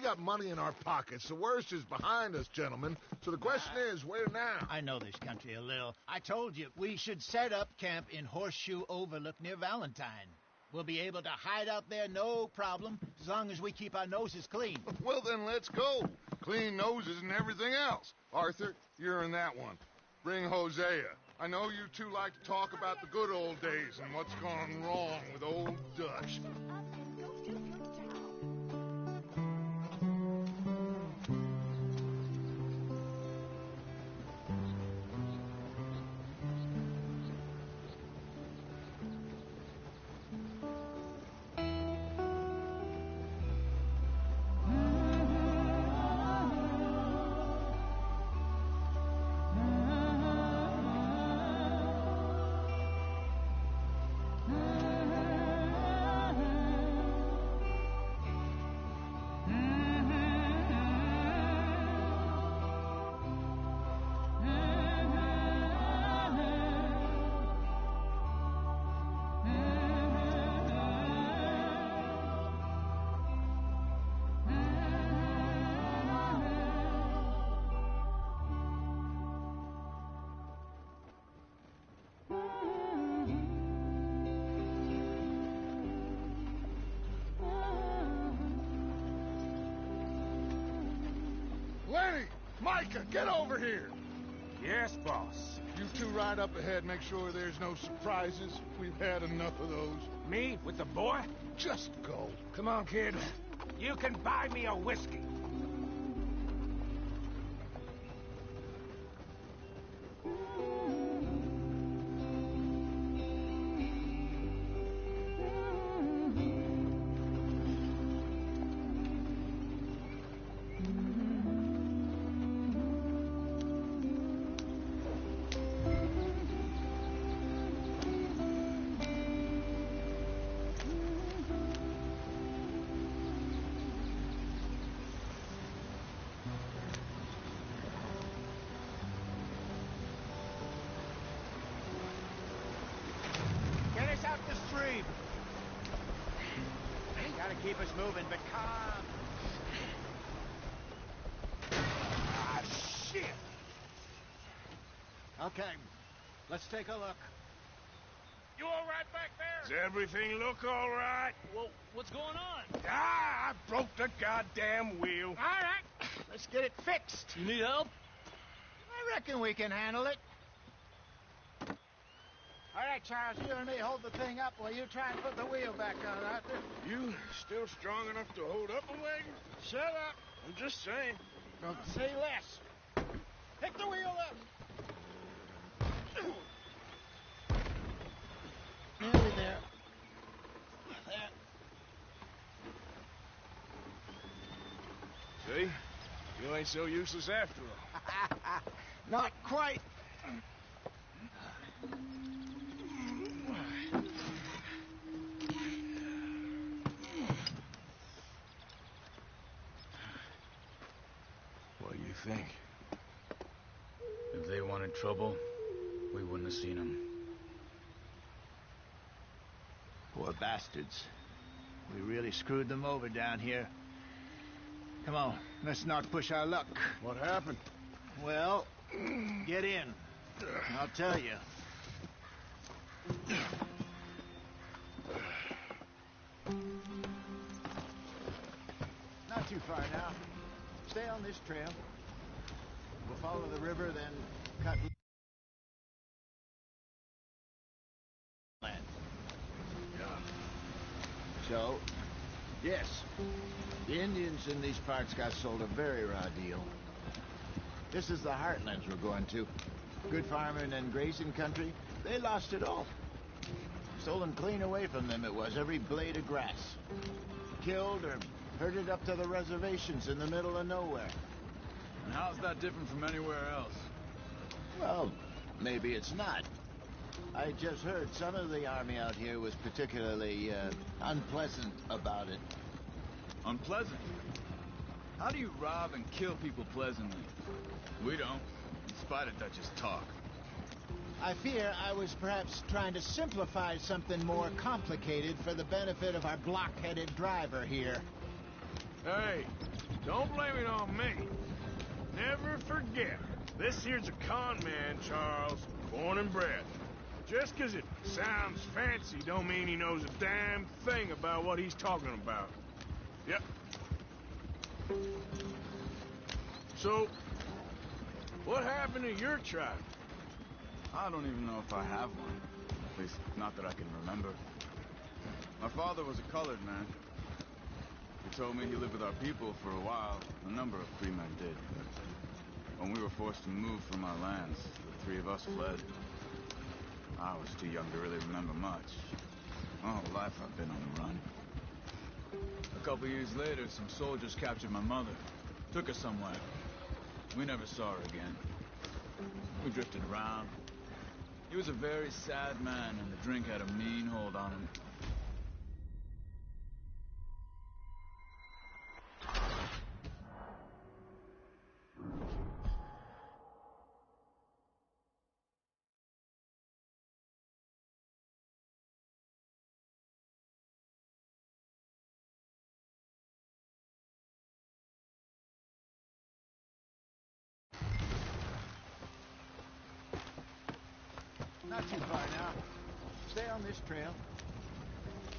got money in our pockets. The worst is behind us, gentlemen. So the question is, where now? I know this country a little. I told you, we should set up camp in Horseshoe Overlook near Valentine. We'll be able to hide out there, no problem, as long as we keep our noses clean. Well, then let's go. Clean noses and everything else. Arthur, you're in that one. Bring Hosea. I know you two like to talk about the good old days and what's gone wrong with old Dutch. Lenny! Micah, get over here! Yes, boss. You two ride up ahead, make sure there's no surprises. We've had enough of those. Me with the boy? Just go. Come on, kid. You can buy me a whiskey. Get us out the stream. Gotta keep us moving, but calm. Ah, shit! Okay, let's take a look. You all right back Does there? everything look all right? Well, what's going on? Ah, I broke the goddamn wheel. All right, let's get it fixed. You need help? I reckon we can handle it. All right, Charles, you and me hold the thing up while you try and put the wheel back on, Arthur. You still strong enough to hold up a wagon? Shut up. I'm just saying. Don't say less. Pick the wheel up. Nearly there. There. See? You ain't so useless after all. Not quite. What do you think? If they wanted trouble, we wouldn't have seen them. Poor bastards. We really screwed them over down here. Come on, let's not push our luck. What happened? Well, get in. I'll tell you. Not too far now. Stay on this trail. We'll follow the river, then cut land. So, yes, the Indians in these parts got sold a very raw deal. This is the heartlands we're going to. Good farming and grazing country, they lost it all. Stolen clean away from them it was, every blade of grass. Killed or herded up to the reservations in the middle of nowhere. And how's that different from anywhere else? Well, maybe it's not. I just heard some of the army out here was particularly unpleasant about it. Unpleasant? How do you rob and kill people pleasantly? We don't, in spite of Dutch's talk. I fear I was perhaps trying to simplify something more complicated for the benefit of our block-headed driver here. Hey, Don't blame it on me. Never forget, this here's a con man, Charles, born and bred. Just 'cause it sounds fancy don't mean he knows a damn thing about what he's talking about. Yep. So, what happened to your tribe? I don't even know if I have one. At least, not that I can remember. My father was a colored man. He told me he lived with our people for a while. A number of free men did. When we were forced to move from our lands, the three of us fled. I was too young to really remember much. My whole life I've been on the run. A couple years later, some soldiers captured my mother. Took her somewhere. We never saw her again. We drifted around. He was a very sad man, and the drink had a mean hold on him. Not too far now. Stay on this trail.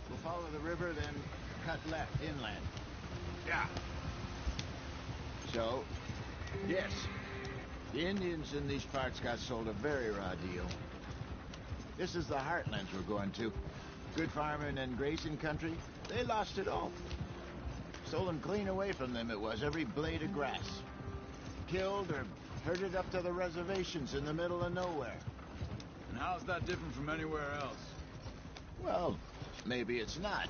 We'll follow the river, then cut left inland. Yeah. So, yes, the Indians in these parts got sold a very raw deal. This is the heartlands we're going to. Good farming and grazing country. They lost it all. Stolen clean away from them it was, every blade of grass. Killed or herded up to the reservations in the middle of nowhere. And how's that different from anywhere else? Well, maybe it's not.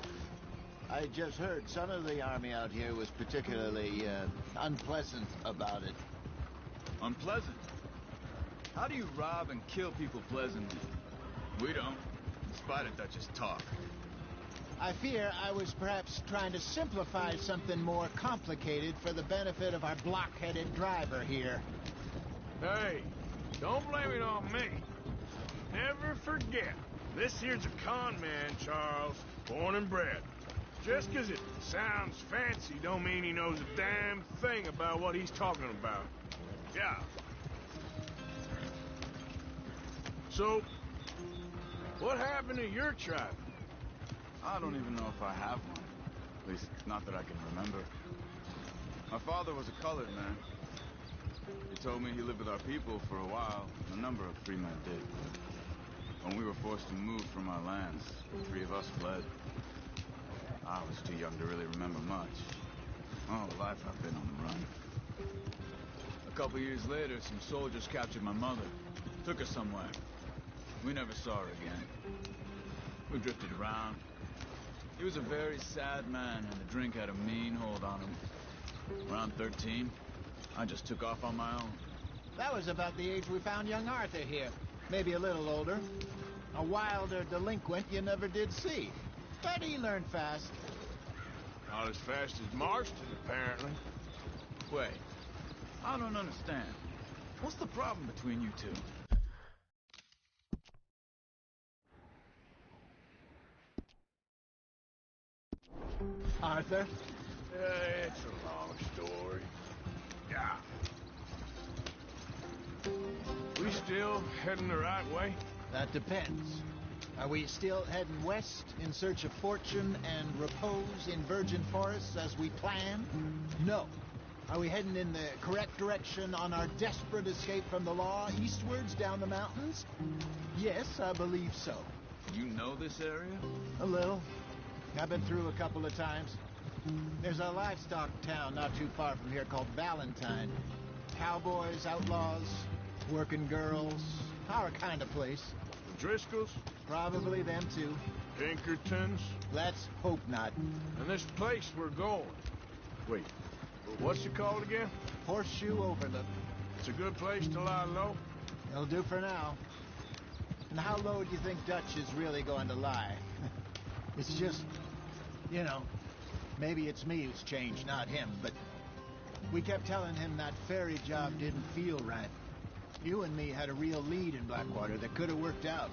I just heard some of the army out here was particularly unpleasant about it. Unpleasant? How do you rob and kill people pleasantly? We don't, in spite of Dutch's talk. I fear I was perhaps trying to simplify something more complicated for the benefit of our block-headed driver here. Hey, don't blame it on me. Never forget, this here's a con man, Charles, born and bred. Just 'cause it sounds fancy don't mean he knows a damn thing about what he's talking about. Yeah. So, what happened to your tribe? I don't even know if I have one. At least, not that I can remember. My father was a colored man. He told me he lived with our people for a while. A number of free men did. When we were forced to move from our lands, the three of us fled. I was too young to really remember much. My whole life I've been on the run. A couple years later, some soldiers captured my mother. Took her somewhere. We never saw her again. We drifted around. He was a very sad man, and the drink had a mean hold on him. Around 13, I just took off on my own. That was about the age we found young Arthur here. Maybe a little older. A wilder delinquent you never did see. But he learned fast. Not as fast as Marston, apparently. Wait, I don't understand. What's the problem between you two? Arthur? It's a long story. Yeah. We still heading the right way? That depends. Are we still heading west in search of fortune and repose in virgin forests as we planned? No. Are we heading in the correct direction on our desperate escape from the law eastwards down the mountains? Yes, I believe so. You know this area? A little. I've been through a couple of times. There's a livestock town not too far from here called Valentine. Cowboys, outlaws, working girls, our kind of place. The Driscolls? Probably them too. Pinkertons? Let's hope not. And this place we're going. Wait, what's it called again? Horseshoe Overlook. It's a good place to lie low? It'll do for now. And how low do you think Dutch is really going to lie? It's just, you know, maybe it's me who's changed, not him, but we kept telling him that ferry job didn't feel right. You and me had a real lead in Blackwater that could have worked out.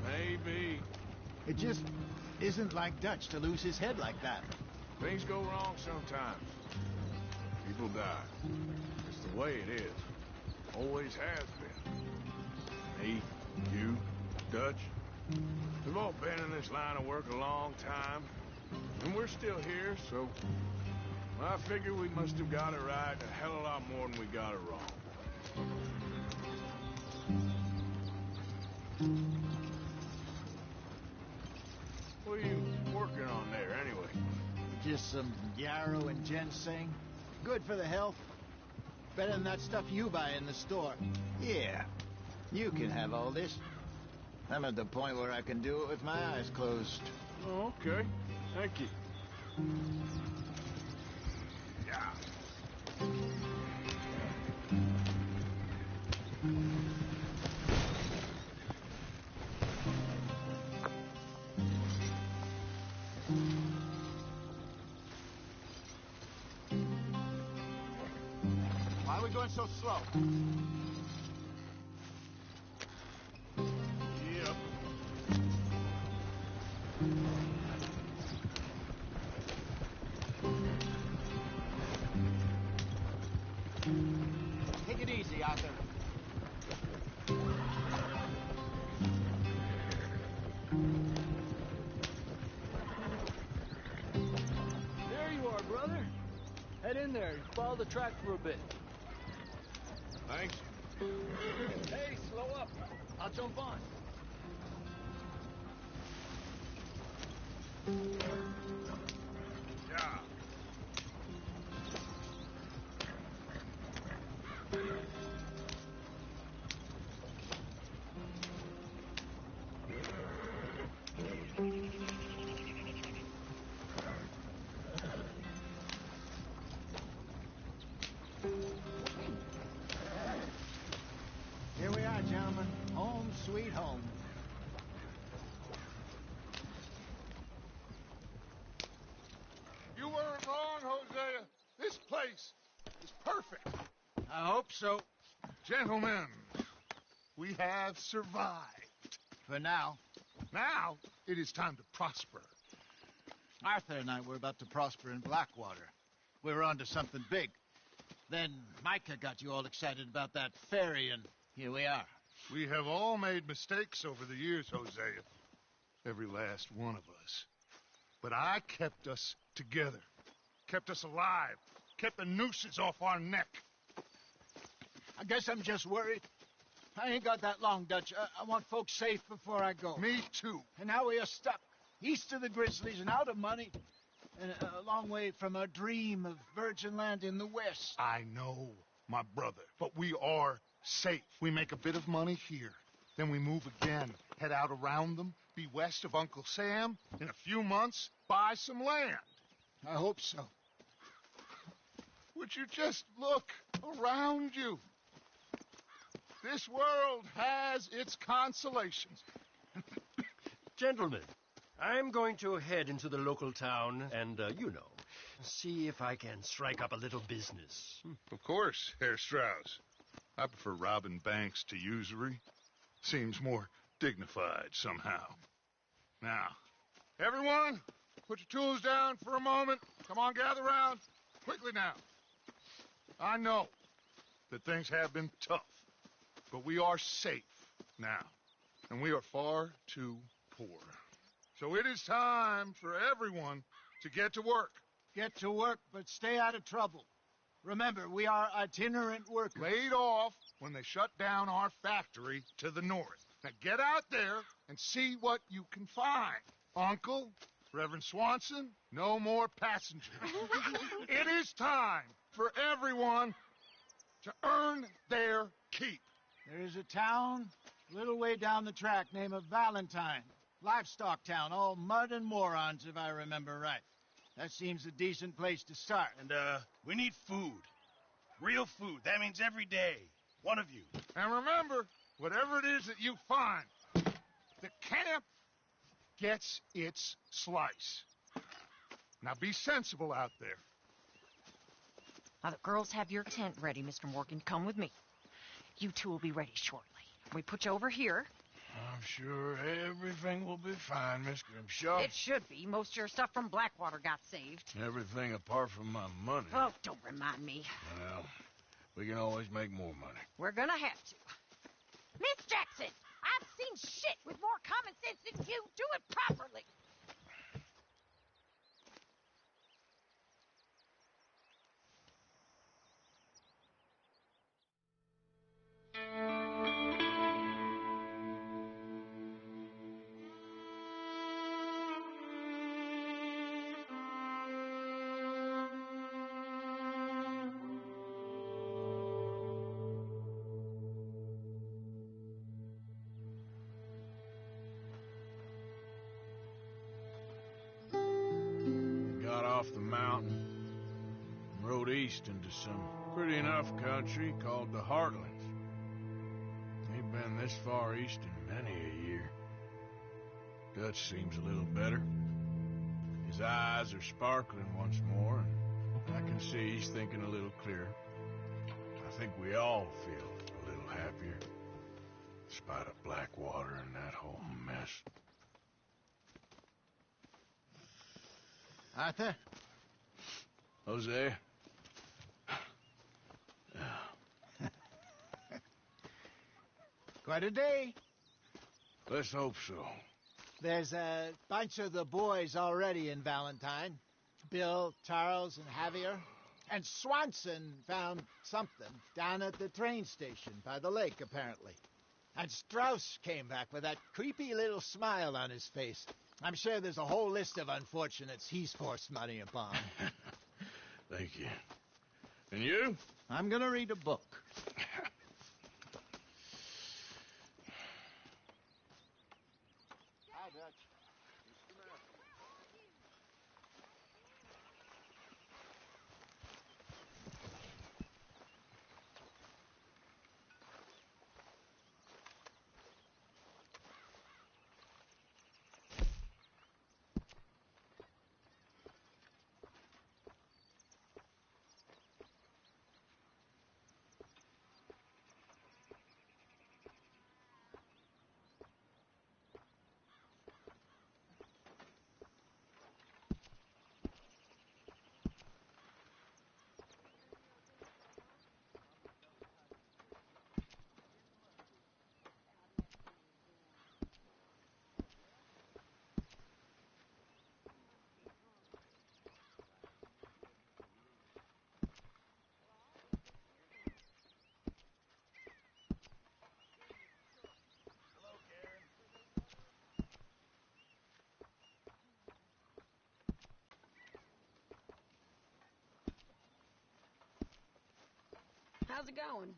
Maybe. It just isn't like Dutch to lose his head like that. Things go wrong sometimes. He people die. It's the way it is. Always has been. Me, you, Dutch. We've all been in this line of work a long time. And we're still here, so I figure we must have got it right a hell of a lot more than we got it wrong. What are you working on there, anyway? Just some yarrow and ginseng. Good for the health. Better than that stuff you buy in the store. Yeah, you can have all this. I'm at the point where I can do it with my eyes closed. Oh, okay. Thank you. Yeah. Why are we going so slow? Yep. Take it easy, Arthur. There you are, brother. Head in there and follow the track for a bit. Thanks. Hey, slow up. I'll jump on. Yeah. Here we are, gentlemen. Home sweet home. You weren't wrong, Hosea. This place is perfect. I hope so. Gentlemen, we have survived. For now. Now it is time to prosper. Arthur and I were about to prosper in Blackwater. We were on to something big. Then Micah got you all excited about that ferry, and here we are. We have all made mistakes over the years, Hosea. Every last one of us. But I kept us together. Kept us alive. Kept the nooses off our neck. I guess I'm just worried. I ain't got that long, Dutch. I want folks safe before I go. Me too. And now we are stuck, east of the Grizzlies and out of money, and a long way from our dream of virgin land in the west. I know, my brother, but we are safe. We make a bit of money here. Then we move again, head out around them, be west of Uncle Sam. In a few months, buy some land. I hope so. Would you just look around you? This world has its consolations. Gentlemen, I'm going to head into the local town and, see if I can strike up a little business. Of course, Herr Strauss. I prefer robbing banks to usury. Seems more dignified somehow. Now, everyone, put your tools down for a moment. Come on, gather round. Quickly now. I know that things have been tough, but we are safe now, and we are far too poor. So it is time for everyone to get to work. Get to work, but stay out of trouble. Remember, we are itinerant workers. Laid off when they shut down our factory to the north. Now get out there and see what you can find. Uncle, Reverend Swanson, no more passengers. It is time for everyone to earn their keep. There is a town a little way down the track named Valentine. Livestock town, all mud and morons, if I remember right. That seems a decent place to start. And, we need food. Real food. That means every day. One of you. And remember, whatever it is that you find, the camp gets its slice. Now be sensible out there. Now the girls have your tent ready, Mr. Morgan. Come with me. You two will be ready shortly. We put you over here, I'm sure everything will be fine, Miss Grimshaw. It should be. Most of your stuff from Blackwater got saved. Everything apart from my money. Oh, don't remind me. Well, we can always make more money. We're gonna have to. Miss Jackson, I've seen shit with more common sense than you. Do it properly. Got off the mountain and rode east into some pretty enough country called the Heartlands. Ain't been this far east in many a year. Dutch seems a little better. His eyes are sparkling once more, and I can see he's thinking a little clearer. I think we all feel a little happier, in spite of Blackwater and that whole mess. Arthur? Jose? Quite a day. Let's hope so. There's a bunch of the boys already in Valentine. Bill, Charles, and Javier. And Swanson found something down at the train station by the lake, apparently. And Strauss came back with that creepy little smile on his face. I'm sure there's a whole list of unfortunates he's forced money upon. Thank you. And you? I'm gonna read a book. Hi, Dutch. How's it going?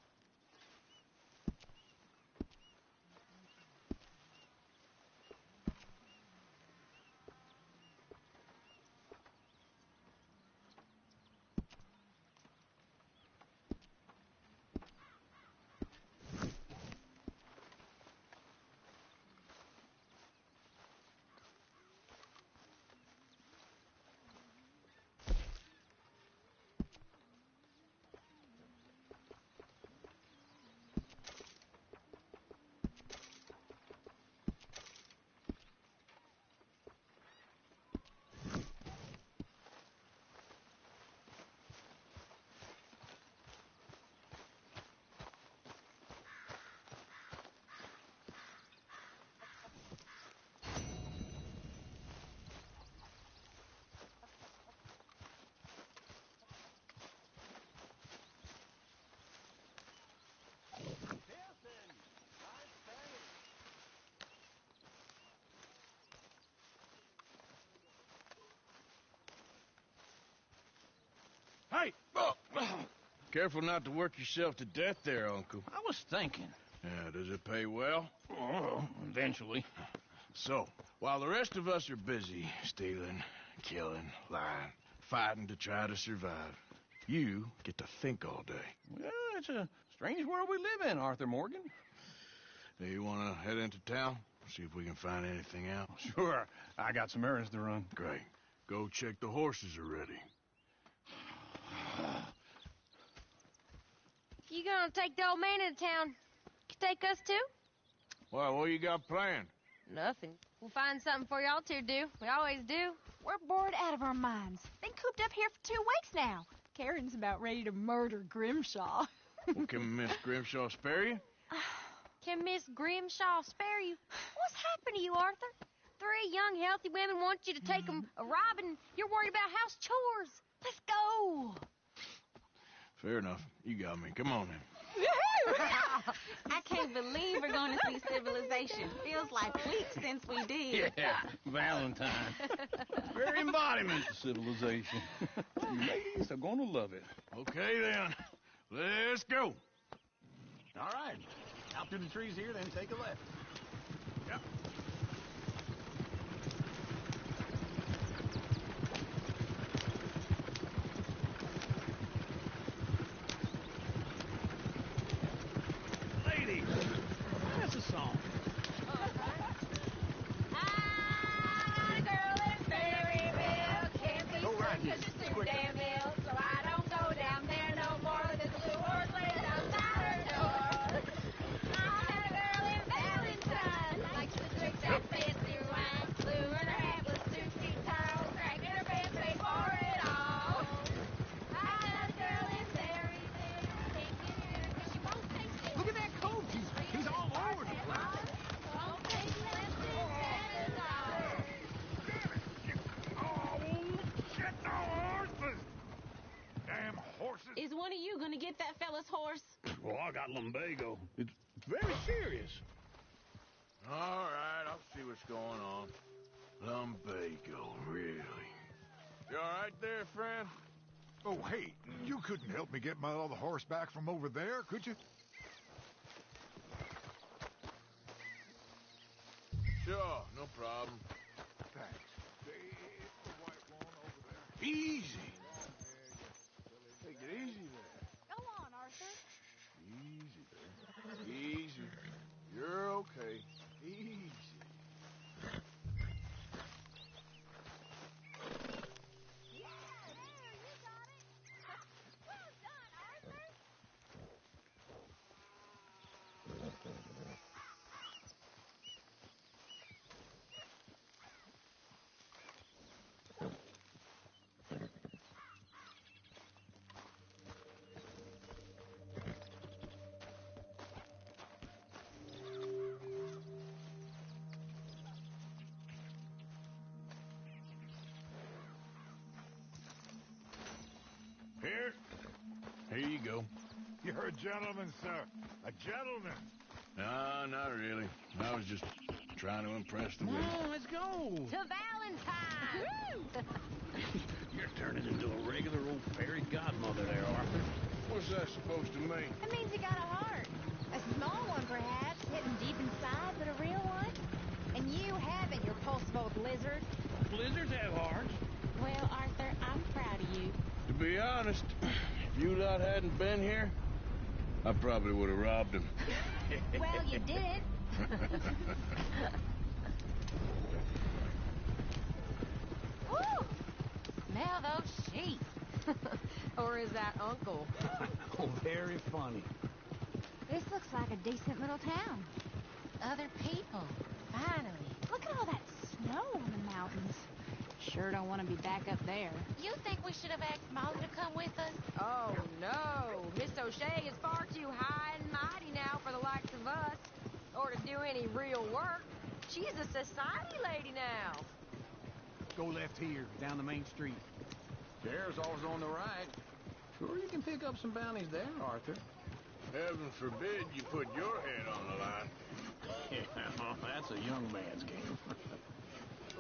Hey! Oh. Careful not to work yourself to death there, Uncle. I was thinking. Yeah, does it pay well? Oh, eventually. So, while the rest of us are busy stealing, killing, lying, fighting to try to survive, you get to think all day. Well, it's a strange world we live in, Arthur Morgan. Do you want to head into town? See if we can find anything out? Sure. I got some errands to run. Great. Go check the horses are ready. You gonna take the old man into town? Take us too? Well, what you got planned? Nothing. We'll find something for y'all to do. We always do. We're bored out of our minds. Been cooped up here for 2 weeks now. Karen's about ready to murder Grimshaw. Well, can Miss Grimshaw spare you? Can Miss Grimshaw spare you? What's happened to you, Arthur? 3 young, healthy women want you to take them a robbing. You're worried about house chores. Let's go. Fair enough. You got me. Come on, then. I can't believe we're going to see Civilization. Feels like weeks since we did. Yeah, Valentine. Very embodiment of civilization. You ladies are going to love it. Okay, then. Let's go. All right. Out through the trees here, then take a left. Yep. Ladies, that's a song. I'm a girl in Berryville. Can't be seen 'cause it's too damn ill. So I don't go down there no more. There's a blue horse laying outside her door. I had a girl in Valentine. Likes to drink that fancy wine. Blue and her hat was 2 feet tall. Cracking her pants, paid for it all. I had a girl in Berryville. Can't get her 'cause she won't take it. Look at that coat. He's all over the place. Won't take less than $7. Oh, shit, no horses! Damn horses! Is one of you going to get that fella's horse? Well, I got lumbago. It's very serious. All right, I'll see what's going on. Lumbago, really? You all right there, friend? Oh, hey, you couldn't help me get my other horse back from over there, could you? Sure, no problem. Thanks. It's the white one over there. Easy. Take it easy there. Go on, Arthur. Easy there. Easy. You're okay. Easy. Here you go. You're a gentleman, sir. A gentleman. No, not really. I was just trying to impress the women. Come on, let's go. To Valentine! You're turning into a regular old fairy godmother there, Arthur. What's that supposed to mean? It means you got a heart. A small one, perhaps, hidden deep inside, but a real one. And you haven't, you repulsive old lizard. Blizzards have hearts. Well, Arthur, I'm proud of you. To be honest, if you lot hadn't been here, I probably would have robbed him. Well, you did it. Woo! Smell those sheep. Or is that Uncle? Oh, very funny. This looks like a decent little town. Other people. Finally. Look at all that snow on the mountains. Sure don't want to be back up there. You think we should have asked Molly to come with us? Oh, no. Miss O'Shea is far too high and mighty now for the likes of us. Or to do any real work. She's a society lady now. Go left here, down the main street. Sheriff's always on the right. Sure, you can pick up some bounties there, Arthur. Heaven forbid you put your head on the line. Yeah, well, that's a young man's game.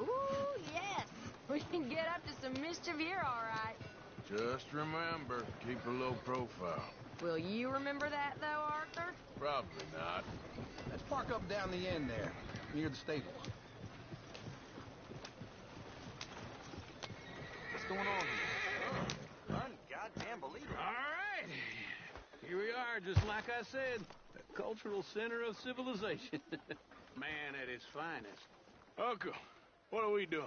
Ooh, yes. We can get up to some mischief here, all right. Just remember, keep a low profile. Will you remember that, though, Arthur? Probably not. Let's park up down the end there, near the stables. What's going on here? Goddamn believe it. All right. Here we are, just like I said. The cultural center of civilization. Man at its finest. Uncle, what are we doing?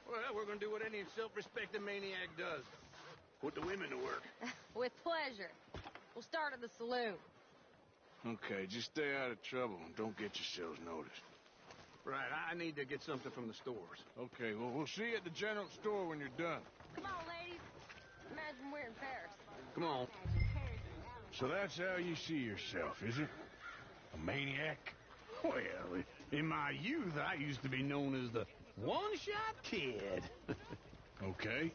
Well, we're going to do what any self-respecting maniac does. Put the women to work. With pleasure. We'll start at the saloon. Okay, just stay out of trouble and don't get yourselves noticed. Right, I need to get something from the stores. Okay, well, we'll see you at the general store when you're done. Come on, ladies. Imagine we're in Paris. Come on. So that's how you see yourself, is it? A maniac? Well, in my youth, I used to be known as the one-shot kid. Okay.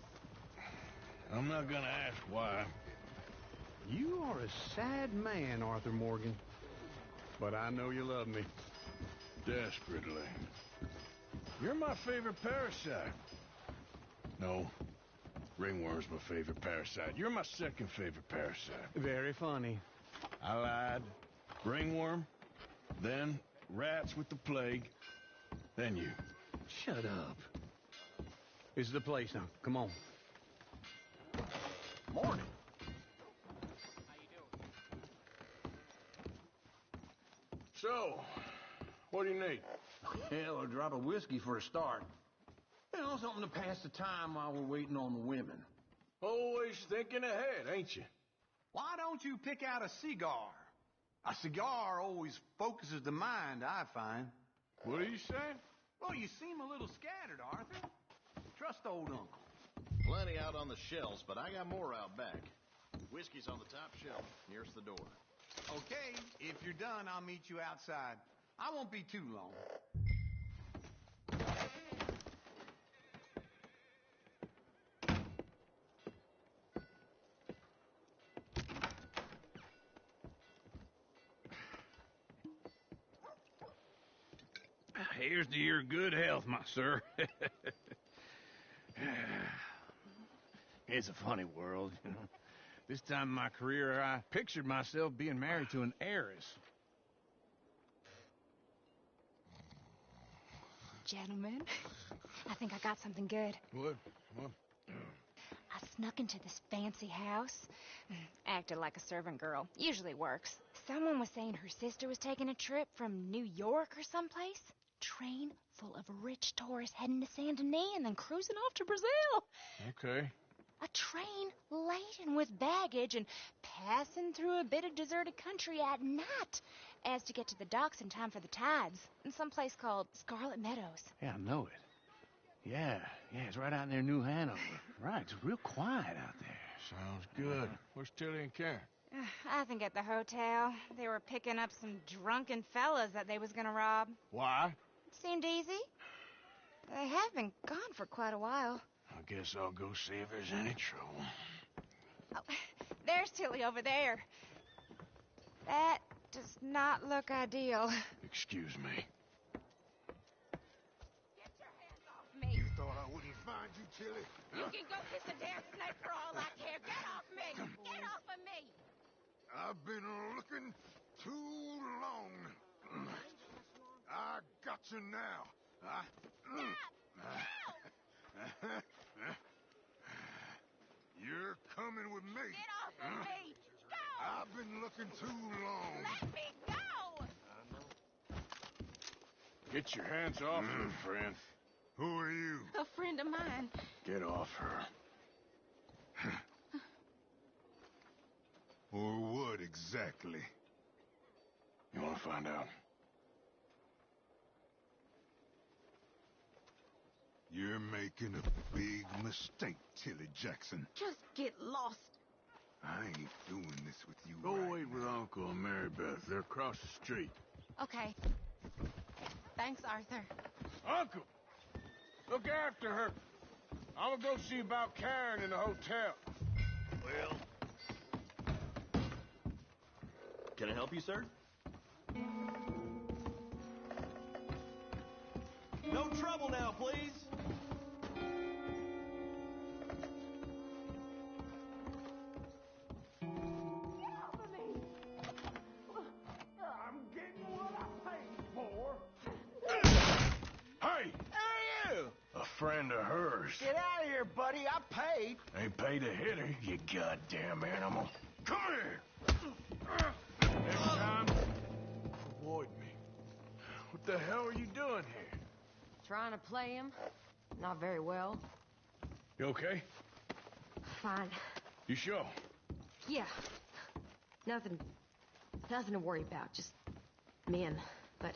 I'm not gonna ask why. You are a sad man, Arthur Morgan. But I know you love me. Desperately. You're my favorite parasite. No, ringworm's my favorite parasite. You're my second favorite parasite. Very funny. I lied. Ringworm, then rats with the plague, then you. Shut up. This is the place now. Come on. Morning. So, what do you need? Hell, a drop of whiskey for a start. You know, something to pass the time while we're waiting on the women. Always thinking ahead, ain't you? Why don't you pick out a cigar? A cigar always focuses the mind, I find. What are you saying? Well, you seem a little scattered, Arthur. Trust old uncle. Plenty out on the shelves, but I got more out back. Whiskey's on the top shelf, nearest the door. Okay, if you're done, I'll meet you outside. I won't be too long. Here's to your good health, my sir. It's a funny world, you know. This time in my career, I pictured myself being married to an heiress. Gentlemen, I think I got something good. What? I snuck into this fancy house, acted like a servant girl. Usually works. Someone was saying her sister was taking a trip from New York or someplace. Train full of rich tourists heading to Saint Denis and then cruising off to Brazil. Okay. A train laden with baggage and passing through a bit of deserted country at night as to get to the docks in time for the tides in some place called Scarlet Meadows. Yeah, I know it. Yeah, it's right out near New Hanover. Right, it's real quiet out there. Sounds good. Where's Tilly and Karen? I think at the hotel. They were picking up some drunken fellas that they was gonna rob. Why? Seemed easy. They have been gone for quite a while. I guess I'll go see if there's any trouble. Oh, there's Tilly over there. That does not look ideal. Excuse me. Get your hands off me. You thought I wouldn't find you, Tilly? You can go kiss a damn snake for all I care. Get off me. Get off of me. I've been looking too long. I got you now. You're coming with me. Get off of me. Go. I've been looking too long. Let me go. Get your hands off her, friend. Who are you? A friend of mine. Get off her. Or what exactly? You want to find out? You're making a big mistake, Tilly Jackson. Just get lost. I ain't doing this with you. Go right wait with Uncle and Mary Beth. They're across the street. Okay. Thanks, Arthur. Uncle! Look after her. I'm gonna go see about Karen in the hotel. Well... Can I help you, sir? No trouble now, please. I'm getting what I paid for. Hey! Who are you? A friend of hers. Get out of here, buddy. I paid. Ain't paid to hit her, you goddamn animal. Come here! Next time, avoid me. What the hell are you doing here? Trying to play him. Not very well. You okay? Fine. You sure? Yeah. Nothing Nothing to worry about, just men. But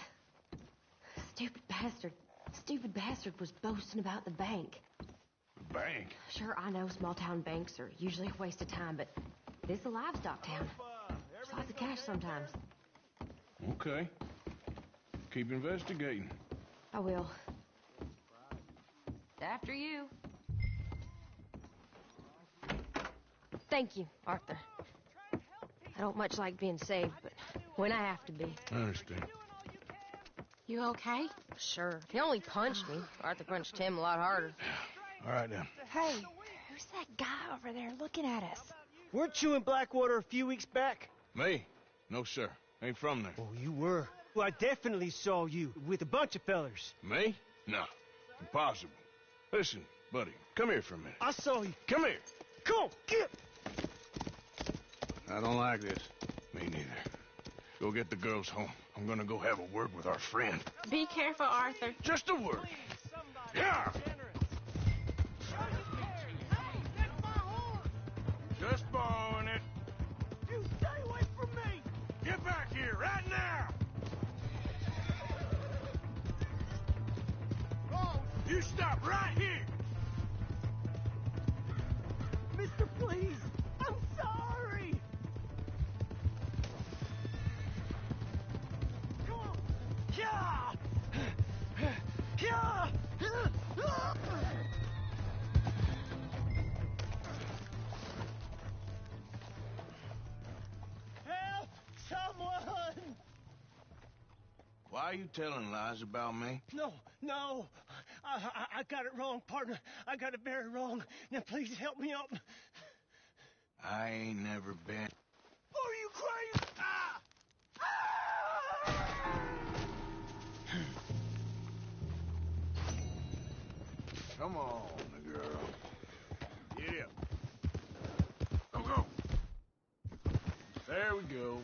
stupid bastard was boasting about the bank. The bank? Sure, I know small town banks are usually a waste of time, but this is a livestock town. There's lots of cash sometimes. Okay. Keep investigating. I will. After you. Thank you, Arthur. I don't much like being saved, but when I have to be. I understand. You okay? Sure. He only punched me. Arthur punched him a lot harder. All right, then. Hey, who's that guy over there looking at us? Weren't you in Blackwater a few weeks back? Me? No, sir. Ain't from there. Oh, you were. Well, I definitely saw you with a bunch of fellers. Me? No. Impossible. Listen, buddy, come here for a minute. I saw you. Come here. Come on, get! I don't like this. Me neither. Go get the girls home. I'm gonna go have a word with our friend. Be careful, Arthur. Just a word. Yeah! Just borrowing it. You stay away from me! Get back here, right now! You stop right here! Mister, please! I'm sorry! Come on! Yeah! Yeah! Help! Someone! Why are you telling lies about me? No. I got it wrong, partner. I got it very wrong. Now, please help me up. I ain't never been. Are you crazy? Come on, girl. Yeah. Go. There we go.